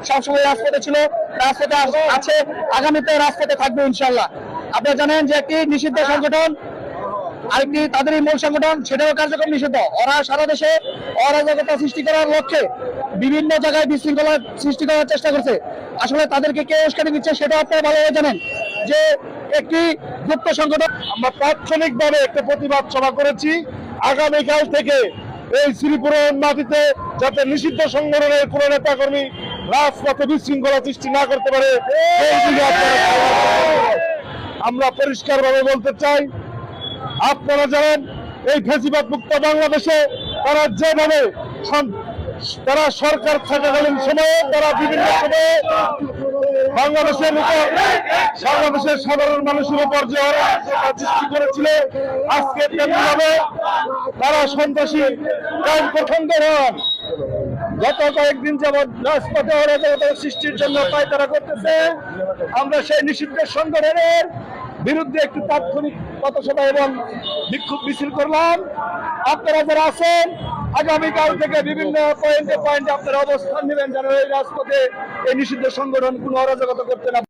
সবসময় রাজপথে ছিল, রাজপথে আছে, আগামীতে রাজপথে থাকবে ইনশাল্লাহ। আপনারা জানেন যে একটি নিষিদ্ধ সংগঠন আরেকটি তাদেরই মূল সংগঠন, সেটাও কার্যক্রম নিষিদ্ধ। ওরা সারা দেশে অরাজকতা সৃষ্টি করার লক্ষ্যে বিভিন্ন জায়গায় বিশৃঙ্খলা সৃষ্টি করার চেষ্টা করছে। আসলে তাদেরকে কে উস্কানি দিচ্ছে সেটাও আপনারা ভালোভাবে জানেন যে একটি গুপ্ত সংগঠন। আমরা তাৎক্ষণিকভাবে একটা প্রতিবাদ সভা করেছি। আগামীকাল থেকে এই শ্রীপুরের মাটিতে যাতে নিষিদ্ধ সংগঠনের কোন নেতা কর্মী রাজপথে বিশৃঙ্খলা সৃষ্টি না করতে পারে সেই দিকে আমরা পরিষ্কারভাবে বলতে চাই। আপনারা জানেন এই ফেসিবাদ মুক্ত বাংলাদেশে তারা যেভাবে তারা সরকার থাকাকালীন সময়ে তারা বিভিন্ন সময়ে বাংলাদেশের সাধারণ মানুষের উপর যে অরাজকতা সৃষ্টি করেছিল, আজকে তেমনিভাবে তারা সন্ত্রাসী গঠন করেন। গত কয়েকদিন যাবৎ রাজপথে অরাজকতা সৃষ্টির জন্য পায়তারা করতেছে। আমরা সেই নিষিদ্ধ সংগঠনের বিরুদ্ধে একটি তাৎক্ষণিক পথসভা এবং বিক্ষোভ মিছিল করলাম। আপনারা যারা আছেন আগামীকাল থেকে বিভিন্ন পয়েন্টে আপনারা অবস্থান নেবেন যেন এই রাজপথে এই নিষিদ্ধ সংগঠন কোনো অরাজকতা করতে না